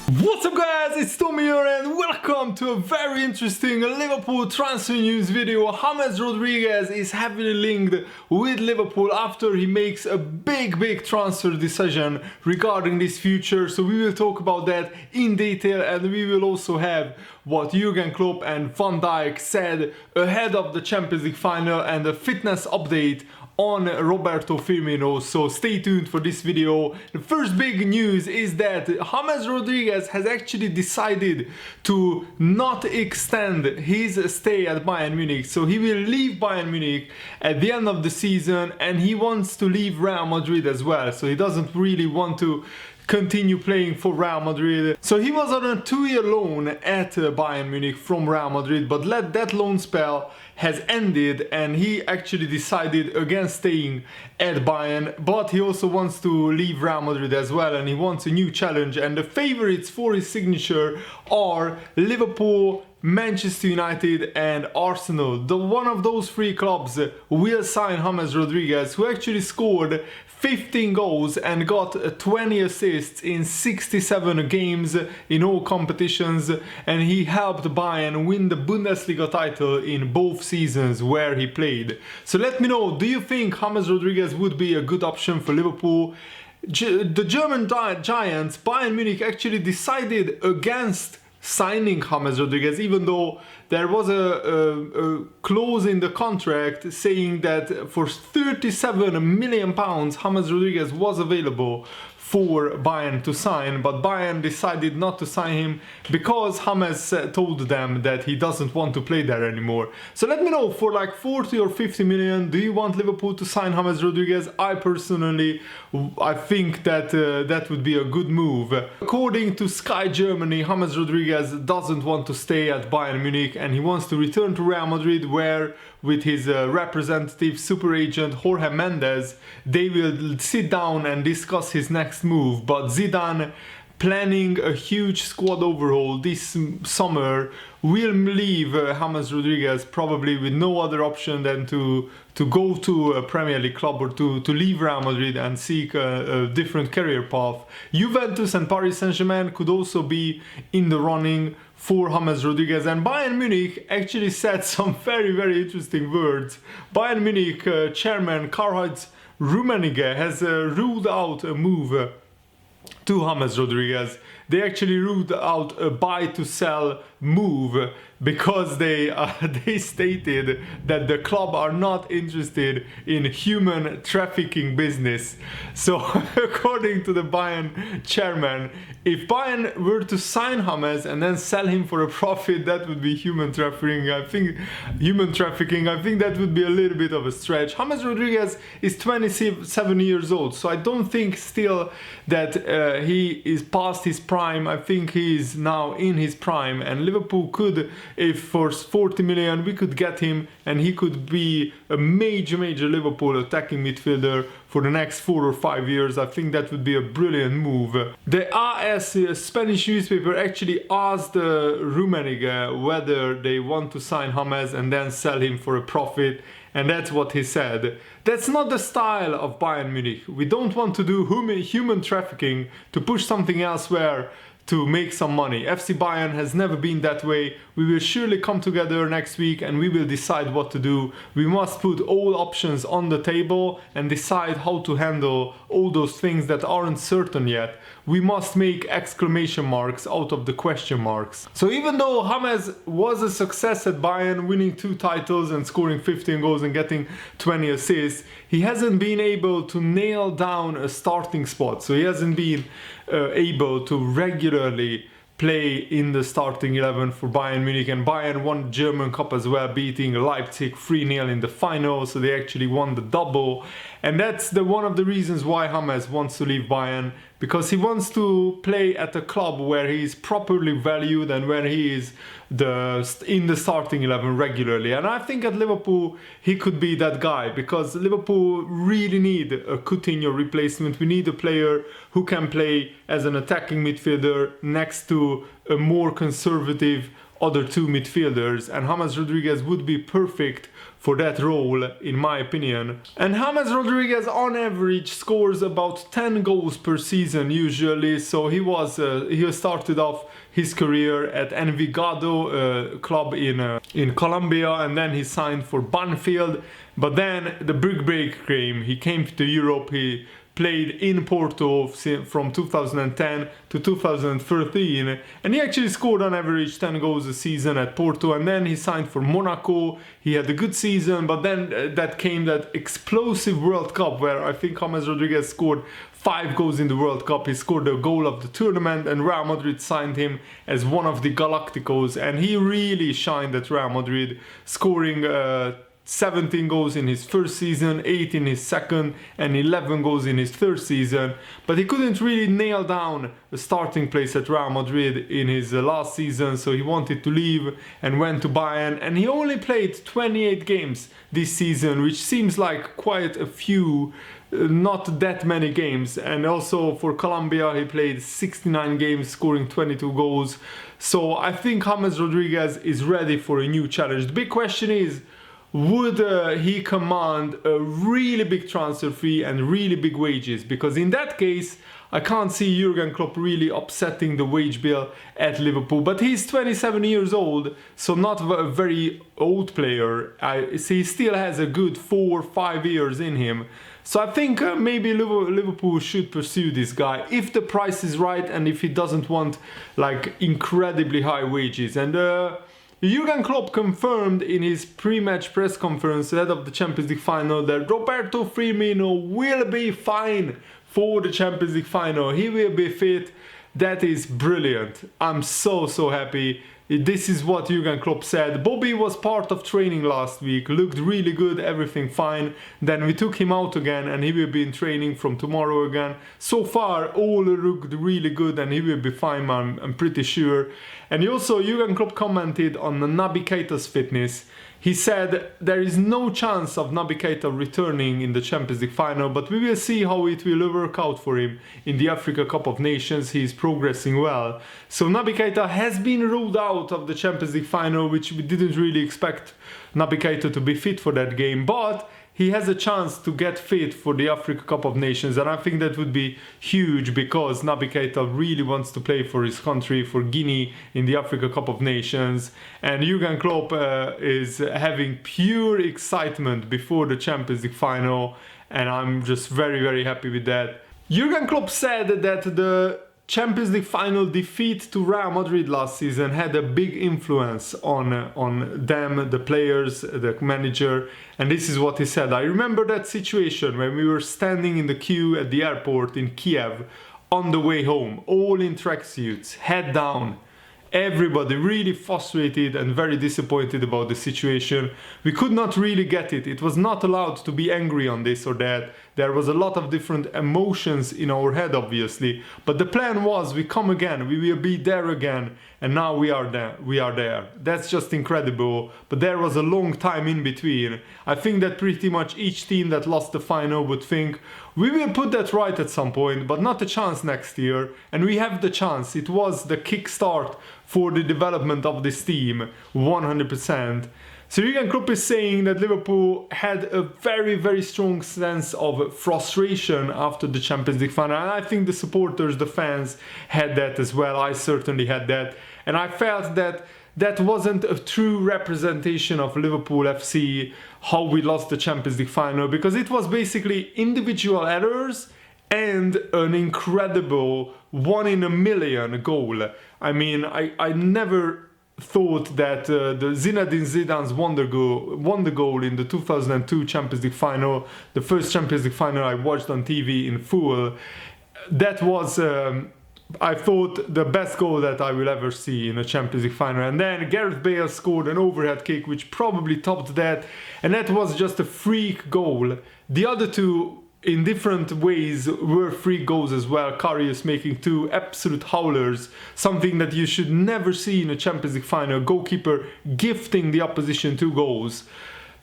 What's up guys, it's Tommy here and welcome to a very interesting Liverpool transfer news video. James Rodriguez is heavily linked with Liverpool after he makes a big transfer decision regarding this future. So we will talk about that in detail, and we will also have what Jurgen Klopp and Van Dijk said ahead of the Champions League final and a fitness update on Roberto Firmino. So stay tuned for this video. The first big news is that James Rodriguez has actually decided to not extend his stay at Bayern Munich. So he will leave Bayern Munich at the end of the season, and he wants to leave Real Madrid as well. So he doesn't really want to continue playing for Real Madrid. So he was on a 2-year loan at Bayern Munich from Real Madrid, but that loan spell has ended and he actually decided against staying at Bayern. But he also wants to leave Real Madrid as well, and he wants a new challenge, and the favorites for his signature are Liverpool, Manchester United and Arsenal. One of those three clubs will sign James Rodriguez, who actually scored 15 goals and got 20 assists in 67 games in all competitions, and he helped Bayern win the Bundesliga title in both seasons where he played. So let me know, do you think James Rodriguez would be a good option for Liverpool? The German giants, Bayern Munich, actually decided against signing James Rodriguez, even though there was a clause in the contract saying that for £37 million James Rodriguez was available for Bayern to sign, but Bayern decided not to sign him because James told them that he doesn't want to play there anymore. So let me know, for like 40 or 50 million, do you want Liverpool to sign James Rodriguez? I think that that would be a good move. According to Sky Germany, James Rodriguez doesn't want to stay at Bayern Munich and he wants to return to Real Madrid, where with his representative super agent Jorge Mendes, they will sit down and discuss his next move. But Zidane, planning a huge squad overhaul this summer, will leave James Rodriguez probably with no other option than to go to a Premier League club or to leave Real Madrid and seek a different career path. Juventus and Paris Saint-Germain could also be in the running for James Rodriguez, and Bayern Munich actually said some very interesting words. Bayern Munich chairman Karl-Heinz Rummenigge has ruled out a move to James Rodriguez. They actually ruled out a buy to sell move because they stated that the club are not interested in human trafficking business. So according to the Bayern chairman, if Bayern were to sign James and then sell him for a profit, that would be human trafficking. I think that would be a little bit of a stretch. James Rodriguez is 27 years old, so I don't think still that he is past his prime. I think he is now in his prime, and Liverpool could, if for 40 million we could get him, and he could be a major Liverpool attacking midfielder for the next 4 or 5 years. I think that would be a brilliant move. The AS Spanish newspaper actually asked Rummenigge whether they want to sign James and then sell him for a profit, and that's what he said. That's not the style of Bayern Munich. We don't want to do human trafficking to push something elsewhere to make some money. FC Bayern has never been that way. We will surely come together next week and we will decide what to do. We must put all options on the table and decide how to handle all those things that aren't certain yet. We must make exclamation marks out of the question marks. So even though James was a success at Bayern, winning 2 titles and scoring 15 goals and getting 20 assists, he hasn't been able to nail down a starting spot. So he hasn't been able to regularly play in the starting 11 for Bayern Munich, and Bayern won the German Cup as well, beating Leipzig 3-0 in the final, so they actually won the double. And that's one of the reasons why James wants to leave Bayern, because he wants to play at a club where he is properly valued and where he is in the starting 11 regularly. And I think at Liverpool he could be that guy, because Liverpool really need a Coutinho replacement. We need a player who can play as an attacking midfielder next to a more conservative other two midfielders, and James Rodriguez would be perfect for that role, in my opinion. And James Rodriguez on average scores about 10 goals per season usually, so he started off his career at Envigado club in Colombia, and then he signed for Banfield. But then the big break came. He came to Europe. He played in Porto from 2010 to 2013, and he actually scored on average 10 goals a season at Porto, and then he signed for Monaco. He had a good season, but then that came that explosive World Cup where I think James Rodriguez scored 5 goals in the World Cup. He scored the goal of the tournament, and Real Madrid signed him as one of the Galacticos, and he really shined at Real Madrid, scoring 17 goals in his first season, 8 in his second, and 11 goals in his third season. But he couldn't really nail down a starting place at Real Madrid in his last season, so he wanted to leave and went to Bayern. And he only played 28 games this season, which seems like quite a few, not that many games. And also for Colombia, he played 69 games, scoring 22 goals. So I think James Rodriguez is ready for a new challenge. The big question is, would he command a really big transfer fee and really big wages? Because in that case, I can't see Jurgen Klopp really upsetting the wage bill at Liverpool. But he's 27 years old, so not a very old player. He still has a good 4 or 5 years in him. So I think maybe Liverpool should pursue this guy if the price is right and if he doesn't want like incredibly high wages. And Jurgen Klopp confirmed in his pre-match press conference ahead of the Champions League final that Roberto Firmino will be fine for the Champions League final. He will be fit. That is brilliant. I'm so happy. This is what Jurgen Klopp said. Bobby was part of training last week, looked really good, everything fine. Then we took him out again and he will be in training from tomorrow again. So far, all looked really good and he will be fine, I'm pretty sure. And Jurgen Klopp commented on Naby Keita's fitness. He said there is no chance of Naby Keita returning in the Champions League final, but we will see how it will work out for him in the Africa Cup of Nations. He is progressing well. So Naby Keita has been ruled out of the Champions League final, which we didn't really expect Naby Keita to be fit for that game, but he has a chance to get fit for the Africa Cup of Nations, and I think that would be huge because Naby Keita really wants to play for his country, for Guinea, in the Africa Cup of Nations. And Jurgen Klopp is having pure excitement before the Champions League final, and I'm just very happy with that. Jurgen Klopp said that the Champions League final defeat to Real Madrid last season had a big influence on them, the players, the manager, and this is what he said. I remember that situation when we were standing in the queue at the airport in Kiev on the way home, all in tracksuits, head down. Everybody really frustrated and very disappointed about the situation. We could not really get it. It was not allowed to be angry on this or that. There was a lot of different emotions in our head, obviously. But the plan was, we come again, we will be there again. And now we are there. That's just incredible. But there was a long time in between. I think that pretty much each team that lost the final would think, we will put that right at some point, but not a chance next year. And we have the chance. It was the kickstart for the development of this team, 100%. So Jurgen Klopp is saying that Liverpool had a very strong sense of frustration after the Champions League final. And I think the supporters, the fans had that as well. I certainly had that. And I felt that that wasn't a true representation of Liverpool FC, how we lost the Champions League final, because it was basically individual errors and an incredible 1 in a million goal. I mean, I never thought that the Zinedine Zidane's won the goal in the 2002 Champions League final, the first Champions League final I watched on TV in full. That was, I thought, the best goal that I will ever see in a Champions League final. And then Gareth Bale scored an overhead kick which probably topped that, and that was just a freak goal. The other two, in different ways, were free goals as well. Karius making 2 absolute howlers, something that you should never see in a Champions League final. Goalkeeper gifting the opposition 2 goals.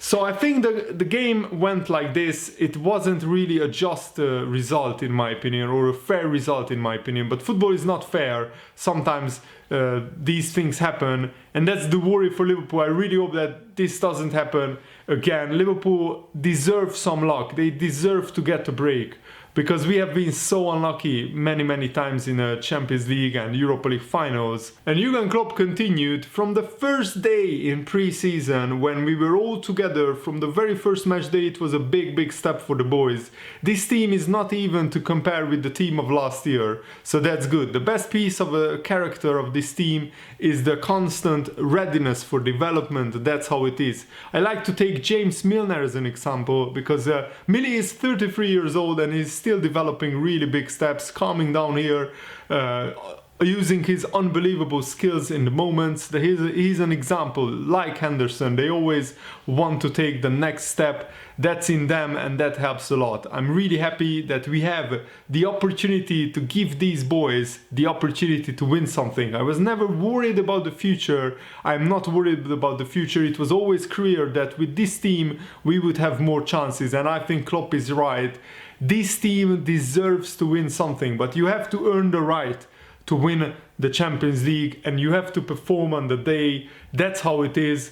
So I think the game went like this. It wasn't really a just result in my opinion, or a fair result in my opinion, but football is not fair. Sometimes these things happen, and that's the worry for Liverpool. I really hope that this doesn't happen again. Liverpool deserve some luck. They deserve to get a break, because we have been so unlucky many times in the Champions League and Europa League finals. And Jurgen Klopp continued from the first day in pre-season, when we were all together. From the very first match day, it was a big step for the boys. This team is not even to compare with the team of last year, so that's good. The best piece of a character of this team is the constant readiness for development. That's how it is. I like to take James Milner as an example, because Millie is 33 years old and is still developing really big steps, calming down here, using his unbelievable skills in the moments. He's an example. Like Henderson, they always want to take the next step. That's in them, and that helps a lot. I'm really happy that we have the opportunity to give these boys the opportunity to win something. I was never worried about the future. I'm not worried about the future. It was always clear that with this team we would have more chances, and I think Klopp is right. This team deserves to win something, but you have to earn the right to win the Champions League, and you have to perform on the day. That's how it is.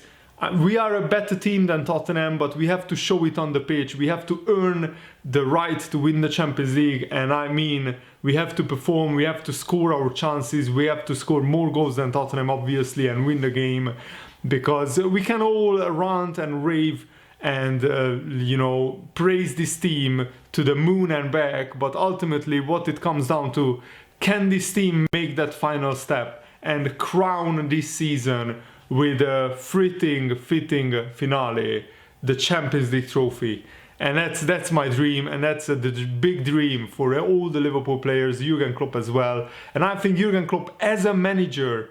We are a better team than Tottenham, but we have to show it on the pitch. We have to earn the right to win the Champions League, and I mean, we have to perform, we have to score our chances, we have to score more goals than Tottenham, obviously, and win the game, because we can all rant and rave and you know, praise this team to the moon and back, but ultimately what it comes down to, can this team make that final step and crown this season with a fitting finale, the Champions League trophy? And that's my dream, and that's the big dream for all the Liverpool players, Jurgen Klopp as well. And I think Jurgen Klopp as a manager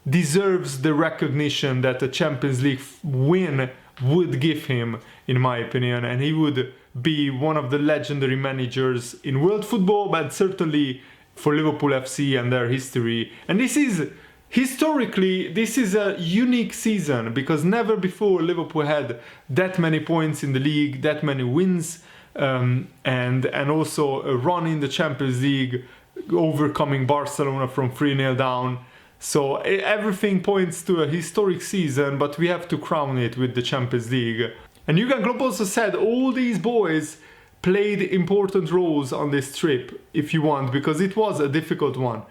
deserves the recognition that a Champions League win would give him, in my opinion, and he would be one of the legendary managers in world football, but certainly for Liverpool FC and their history. And this is, historically, this is a unique season, because never before Liverpool had that many points in the league, that many wins, and also a run in the Champions League, overcoming Barcelona from 3-0 down. So everything points to a historic season, but we have to crown it with the Champions League. And Jurgen Klopp also said all these boys played important roles on this trip, if you want, because it was a difficult one.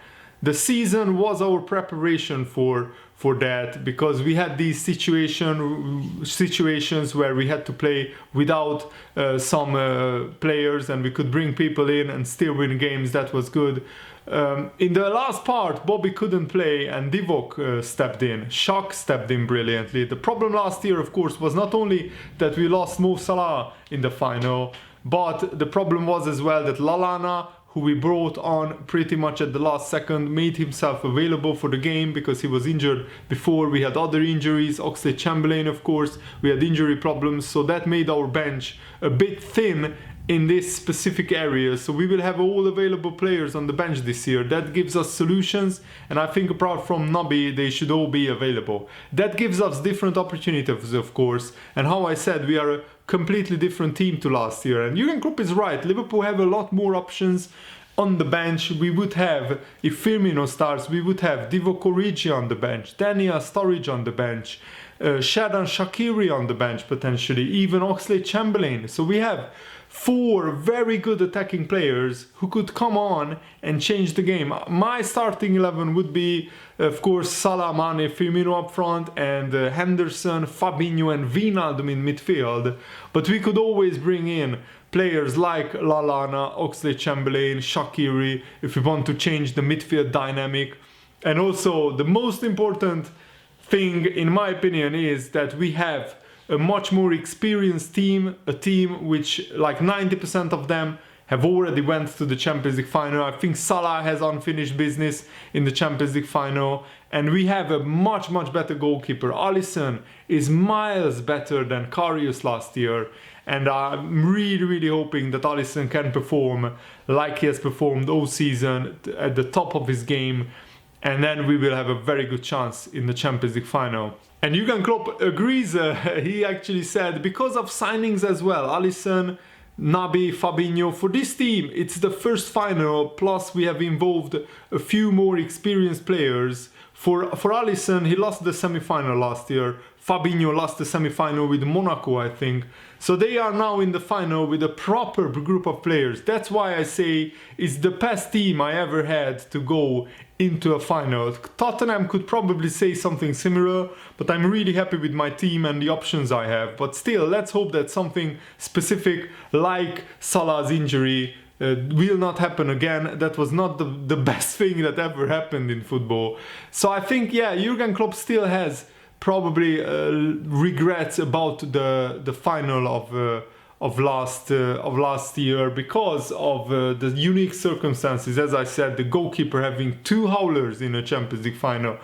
The season was our preparation for that, because we had these situations where we had to play without some players, and we could bring people in and still win games. That was good. In the last part, Bobby couldn't play, and Divock stepped in. Shaq stepped in brilliantly. The problem last year, of course, was not only that we lost Mo Salah in the final, but the problem was as well that Lallana, who we brought on pretty much at the last second, made himself available for the game because he was injured before. We had other injuries, Oxlade-Chamberlain, of course, we had injury problems, so that made our bench a bit thin in this specific area. So we will have all available players on the bench this year. That gives us solutions, and I think apart from Naby, they should all be available. That gives us different opportunities, of course, and how I said, we are a completely different team to last year. And Jurgen Klopp is right, Liverpool have a lot more options on the bench. We would have, if Firmino starts, we would have Divock Origi on the bench, Daniel Sturridge on the bench, Xherdan Shaqiri on the bench potentially, even Oxlade-Chamberlain. So we have 4 very good attacking players who could come on and change the game. My starting 11 would be, of course, Salah, Mane, Firmino up front, and Henderson, Fabinho and Wijnaldum in midfield. But we could always bring in players like Lallana, Oxlade-Chamberlain, Shaqiri, if we want to change the midfield dynamic. And also, the most important thing, in my opinion, is that we have a much more experienced team, a team which, like 90% of them, have already went to the Champions League final. I think Salah has unfinished business in the Champions League final, and we have a much better goalkeeper. Alisson is miles better than Karius last year, and I'm really hoping that Alisson can perform like he has performed all season at the top of his game, and then we will have a very good chance in the Champions League final. And Jurgen Klopp agrees. He actually said, because of signings as well, Alisson, Naby, Fabinho, for this team, it's the first final, plus we have involved a few more experienced players. For Alisson, he lost the semi-final last year. Fabinho lost the semi-final with Monaco, I think. So they are now in the final with a proper group of players. That's why I say it's the best team I ever had to go into a final. Tottenham could probably say something similar, but I'm really happy with my team and the options I have. But still, let's hope that something specific like Salah's injury will not happen again. That was not the best thing that ever happened in football. So I think, yeah, Jurgen Klopp still has probably regrets about the final of last year because of the unique circumstances. As I said, the goalkeeper having 2 howlers in a Champions League final,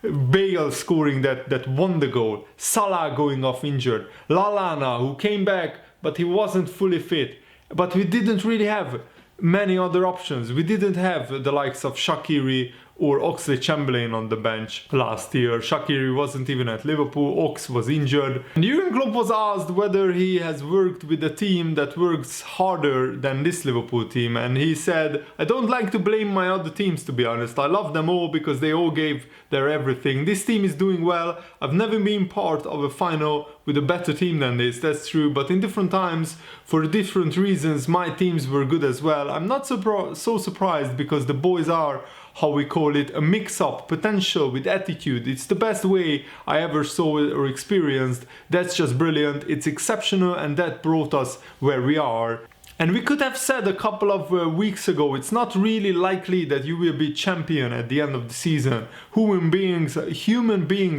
Bale scoring that won the goal, Salah going off injured, Lallana who came back but he wasn't fully fit. But we didn't really have many other options. We didn't have the likes of Shaqiri or Oxlade-Chamberlain on the bench last year. Shaqiri wasn't even at Liverpool, Ox was injured. And Jurgen Klopp was asked whether he has worked with a team that works harder than this Liverpool team, and he said, I don't like to blame my other teams, to be honest. I love them all because they all gave their everything. This team is doing well. I've never been part of a final with a better team than this, that's true, but in different times, for different reasons, my teams were good as well. I'm not so surprised because the boys are, how we call it, a mix-up, potential with attitude. It's the best way I ever saw it or experienced. That's just brilliant, it's exceptional, and that brought us where we are. And we could have said a couple of weeks ago, it's not really likely that you will be champion at the end of the season. Human beings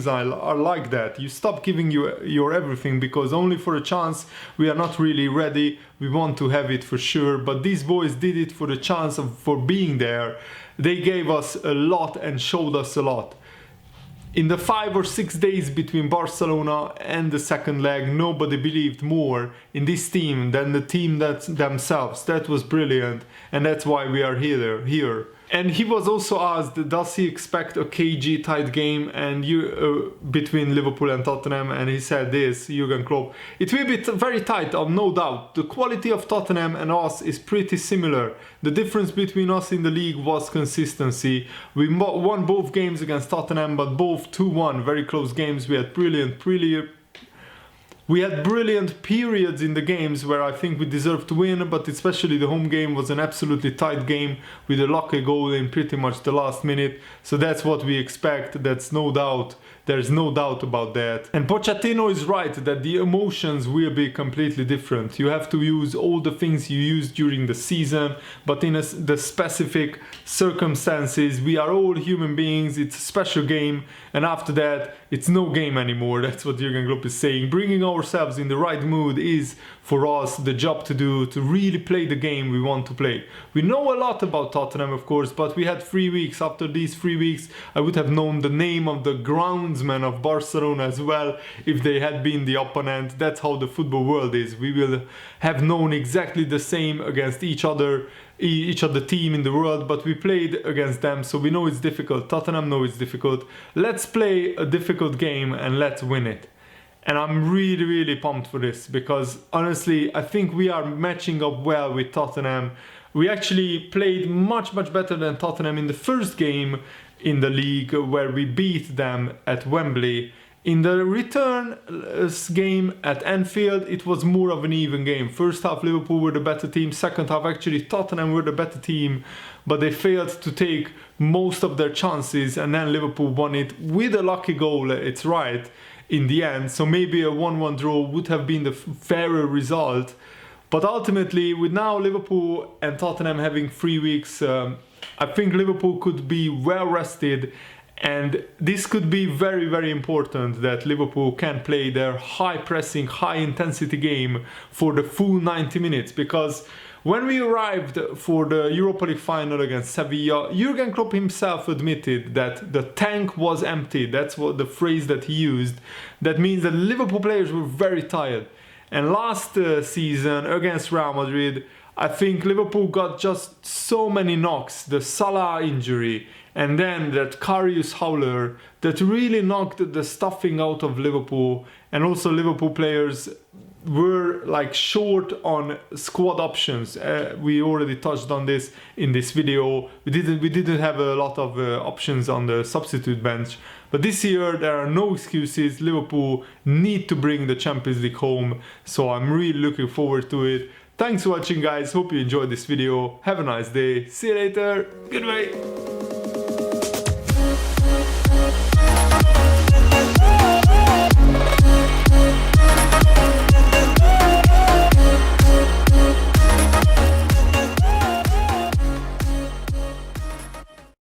are like that. You stop giving your everything because only for a chance we are not really ready. We want to have it for sure, but these boys did it for the chance for being there. They gave us a lot and showed us a lot. In the 5 or 6 days between Barcelona and the second leg, nobody believed more in this team than the team themselves. That was brilliant, and that's why we are here. And he was also asked, does he expect a cagey tight game between Liverpool and Tottenham? And he said this, Jurgen Klopp, it will be very tight, no doubt. The quality of Tottenham and us is pretty similar. The difference between us in the league was consistency. We won both games against Tottenham, but both 2-1, very close games. We had brilliant periods in the games where I think we deserved to win, but especially the home game was an absolutely tight game with a lucky goal in pretty much the last minute. So that's what we expect. There's no doubt about that. And Pochettino is right that the emotions will be completely different. You have to use all the things you used during the season, but in the specific circumstances, we are all human beings. It's a special game, and after that, it's no game anymore. That's what Jurgen Klopp is saying. Bringing ourselves in the right mood is, for us, the job to do, to really play the game we want to play. We know a lot about Tottenham, of course, but we had 3 weeks. After these 3 weeks, I would have known the name of the groundsman of Barcelona as well if they had been the opponent. That's how the football world is. We will have known exactly the same against each other team in the world, but we played against them, so we know it's difficult. Tottenham know it's difficult. Let's play a difficult game and let's win it. And I'm really pumped for this because honestly I think we are matching up well with Tottenham. We actually played much better than Tottenham in the first game in the league where we beat them at Wembley. In the return game at Anfield, it was more of an even game. First half Liverpool were the better team, second half actually Tottenham were the better team, but they failed to take most of their chances, and then Liverpool won it with a lucky goal, it's right, in the end. So maybe a 1-1 draw would have been the fairer result. But ultimately, with now Liverpool and Tottenham having 3 weeks, I think Liverpool could be well rested. And this could be very important that Liverpool can play their high pressing, high intensity game for the full 90 minutes. Because when we arrived for the Europa League final against Sevilla, Jurgen Klopp himself admitted that the tank was empty. That's what the phrase that he used. That means that Liverpool players were very tired. And last season against Real Madrid, I think Liverpool got just so many knocks, the Salah injury and then that Karius howler that really knocked the stuffing out of Liverpool, and also Liverpool players were like short on squad options. We already touched on this in this video. We didn't have a lot of options on the substitute bench. But this year there are no excuses. Liverpool need to bring the Champions League home, so I'm really looking forward to it. Thanks for watching, guys. Hope you enjoyed this video. Have a nice day. See you later. Goodbye.